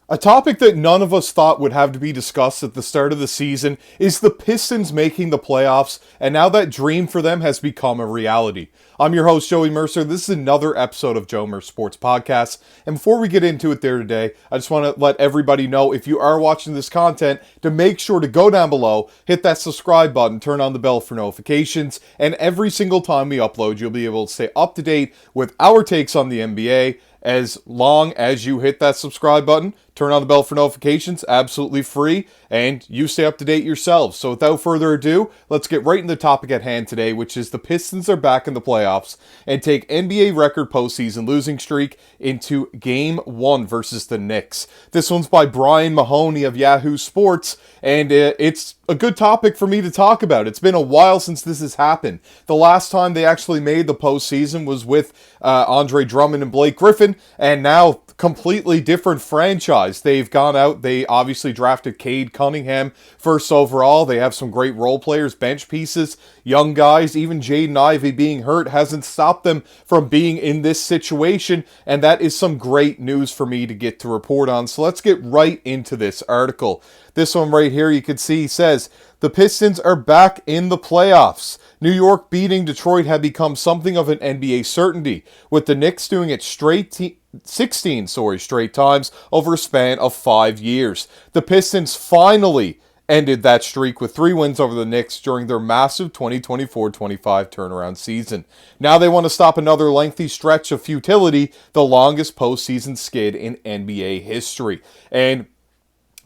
A topic that none of us thought would have to be discussed at the start of the season is the Pistons making the playoffs, and now that dream for them has become a reality. I'm your host, Joey Mercer. This is another episode of Joe Mercer Sports Podcast. And before we get into it there today, I just want to let everybody know, if you are watching this content, to make sure to go down below, hit that subscribe button, turn on the bell for notifications, and every single time we upload, you'll be able to stay up to date with our takes on the NBA. As long as you hit that subscribe button, turn on the bell for notifications, absolutely free, and you stay up to date yourselves. So without further ado, let's get right into the topic at hand today, which is the Pistons are back in the playoffs and take NBA record postseason losing streak into Game 1 versus the Knicks. This one's by Brian Mahoney of Yahoo Sports, and it's a good topic for me to talk about. It's been a while since this has happened. The last time they actually made the postseason was with Andre Drummond and Blake Griffin, and now completely different franchise. They've gone out, they obviously drafted Cade Cunningham first overall. They have some great role players, bench pieces, young guys. Even Jaden Ivey being hurt hasn't stopped them from being in this situation, and that is some great news for me to get to report on. So let's get right into this article. This one right here, you can see, says, the Pistons are back in the playoffs. New York beating Detroit had become something of an NBA certainty, with the Knicks doing it 16 straight times over a span of 5 years. The Pistons finally ended that streak with 3 wins over the Knicks during their massive 2024-25 turnaround season. Now they want to stop another lengthy stretch of futility, the longest postseason skid in NBA history. And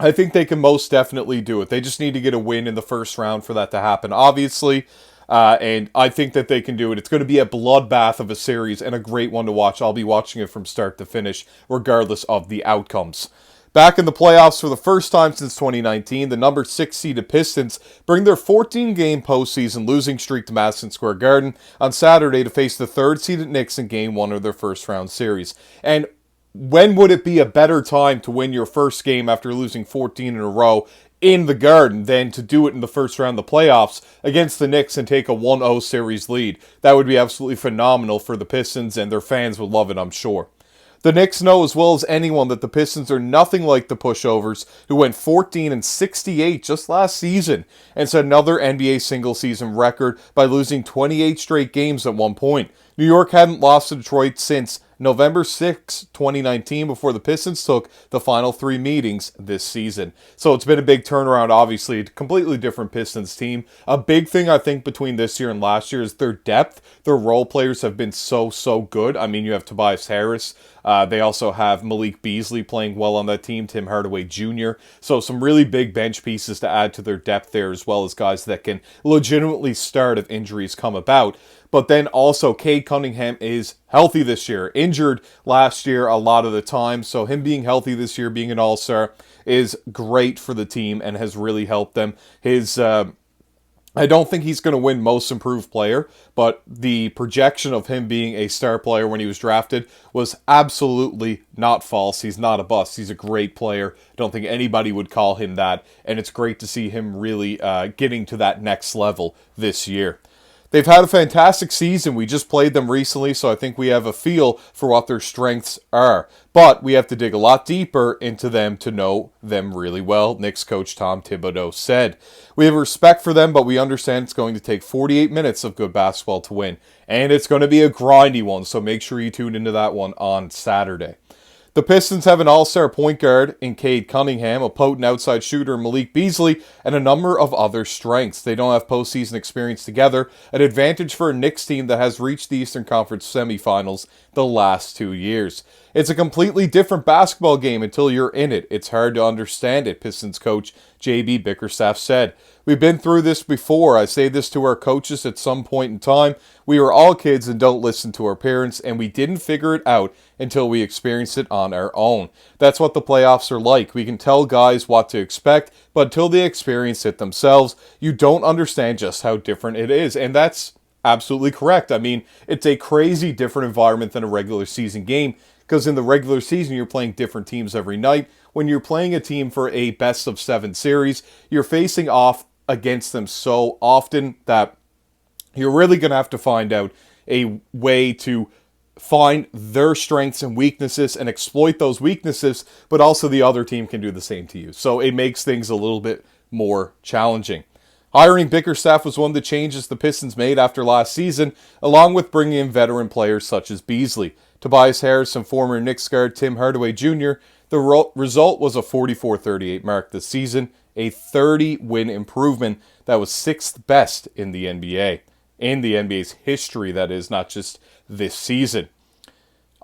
I think they can most definitely do it. They just need to get a win in the first round for that to happen, obviously. And I think that they can do it. It's going to be a bloodbath of a series and a great one to watch. I'll be watching it from start to finish, regardless of the outcomes. Back in the playoffs for the first time since 2019, the number 6 seeded Pistons bring their 14-game postseason losing streak to Madison Square Garden on Saturday to face the 3rd seeded Knicks in Game 1 of their first-round series. And when would it be a better time to win your first game after losing 14 in a row in the Garden than to do it in the first round of the playoffs against the Knicks and take a 1-0 series lead? That would be absolutely phenomenal for the Pistons, and their fans would love it, I'm sure. The Knicks know as well as anyone that the Pistons are nothing like the pushovers who went 14-68 just last season and set another NBA single-season record by losing 28 straight games at one point. New York hadn't lost to Detroit since November 6, 2019, before the Pistons took the final 3 meetings this season. So it's been a big turnaround, obviously. A completely different Pistons team. A big thing, I think, between this year and last year is their depth. Their role players have been so good. I mean, you have Tobias Harris. They also have Malik Beasley playing well on that team, Tim Hardaway Jr. So some really big bench pieces to add to their depth there, as well as guys that can legitimately start if injuries come about. But then also, Cade Cunningham is healthy this year. Injured last year a lot of the time. So him being healthy this year, being an all-star, is great for the team and has really helped them. I don't think he's going to win Most Improved Player, but the projection of him being a star player when he was drafted was absolutely not false. He's not a bust. He's a great player. I don't think anybody would call him that, and it's great to see him really getting to that next level this year. They've had a fantastic season. We just played them recently, so I think we have a feel for what their strengths are. But we have to dig a lot deeper into them to know them really well, Knicks coach Tom Thibodeau said. We have respect for them, but we understand it's going to take 48 minutes of good basketball to win. And it's going to be a grindy one, so make sure you tune into that one on Saturday. The Pistons have an all-star point guard in Cade Cunningham, a potent outside shooter in Malik Beasley, and a number of other strengths. They don't have postseason experience together, an advantage for a Knicks team that has reached the Eastern Conference semifinals the last 2 years. It's a completely different basketball game until you're in it. It's hard to understand it, Pistons coach J.B. Bickerstaff said. We've been through this before. I say this to our coaches at some point in time. We were all kids and don't listen to our parents, and we didn't figure it out until we experienced it on our own. That's what the playoffs are like. We can tell guys what to expect, but until they experience it themselves, you don't understand just how different it is. And that's absolutely correct. I mean, it's a crazy different environment than a regular season game, because in the regular season, you're playing different teams every night. When you're playing a team for a best-of-7 series, you're facing off against them so often that you're really going to have to find out a way to find their strengths and weaknesses and exploit those weaknesses, but also the other team can do the same to you. So it makes things a little bit more challenging. Hiring Bickerstaff was one of the changes the Pistons made after last season, along with bringing in veteran players such as Beasley. Tobias Harris and former Knicks guard Tim Hardaway Jr., the result was a 44-38 mark this season, a 30-win improvement that was 6th best in the NBA. In the NBA's history, that is, not just this season.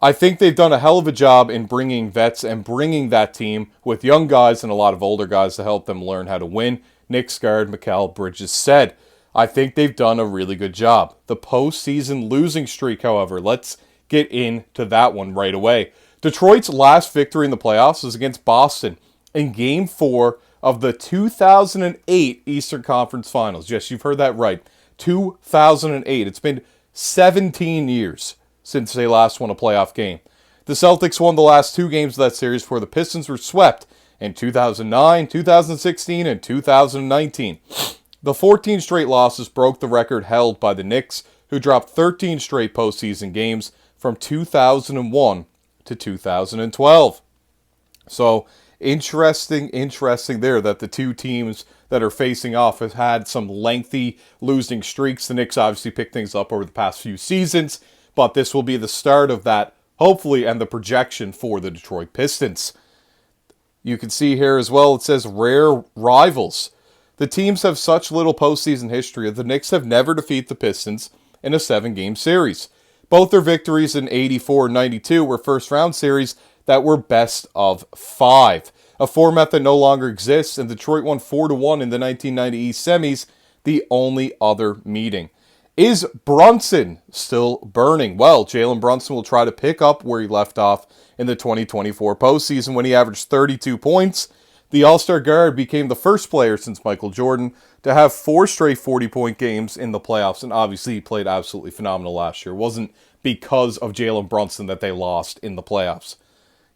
I think they've done a hell of a job in bringing vets and bringing that team with young guys and a lot of older guys to help them learn how to win. Knicks guard Mikal Bridges said, I think they've done a really good job. The postseason losing streak, however, let's get into that one right away. Detroit's last victory in the playoffs was against Boston in Game 4 of the 2008 Eastern Conference Finals. Yes, you've heard that right. 2008. It's been 17 years since they last won a playoff game. The Celtics won the last 2 games of that series before the Pistons were swept in 2009, 2016, and 2019. The 14 straight losses broke the record held by the Knicks, who dropped 13 straight postseason games from 2001 to 2012. So, interesting there that the two teams that are facing off have had some lengthy losing streaks. The Knicks obviously picked things up over the past few seasons, but this will be the start of that, hopefully, and the projection for the Detroit Pistons. You can see here as well, it says rare rivals. The teams have such little postseason history that the Knicks have never defeated the Pistons in a 7-game series. Both their victories in 84 and 92 were first-round series that were best of 5. A format that no longer exists, and Detroit won 4-1 in the 1990 East semis, the only other meeting. Is Brunson still burning? Well, Jalen Brunson will try to pick up where he left off in the 2024 postseason when he averaged 32 points. The All-Star guard became the first player since Michael Jordan to have 4 straight 40-point games in the playoffs, and obviously he played absolutely phenomenal last year. It wasn't because of Jalen Brunson that they lost in the playoffs.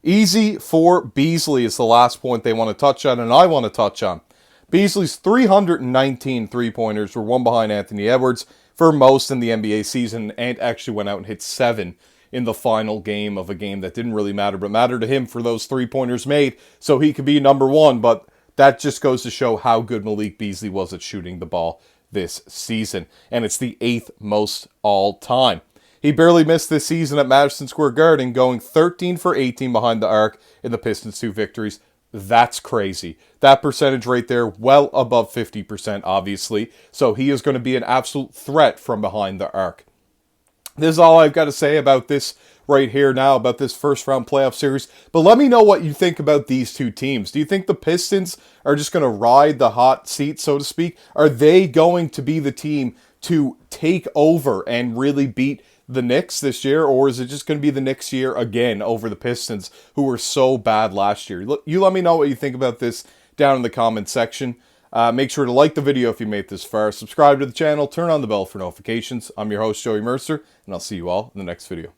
Easy for Beasley is the last point they want to touch on, and I want to touch on. Beasley's 319 three-pointers were one behind Anthony Edwards for most in the NBA season, and actually went out and hit 7 in the final game of a game that didn't really matter, but mattered to him for those three-pointers made, so he could be number 1, but that just goes to show how good Malik Beasley was at shooting the ball this season, and it's the 8th most all-time. He barely missed this season at Madison Square Garden, going 13 for 18 behind the arc in the Pistons' 2 victories. That's crazy. That percentage right there, well above 50%, obviously, so he is going to be an absolute threat from behind the arc. This is all I've got to say about this right here now, about this first-round playoff series. But let me know what you think about these two teams. Do you think the Pistons are just going to ride the hot seat, so to speak? Are they going to be the team to take over and really beat the Knicks this year? Or is it just going to be the Knicks year again over the Pistons, who were so bad last year? You let me know what you think about this down in the comment section. Make sure to like the video if you made it this far. Subscribe to the channel. Turn on the bell for notifications. I'm your host, Joey Mercer, and I'll see you all in the next video.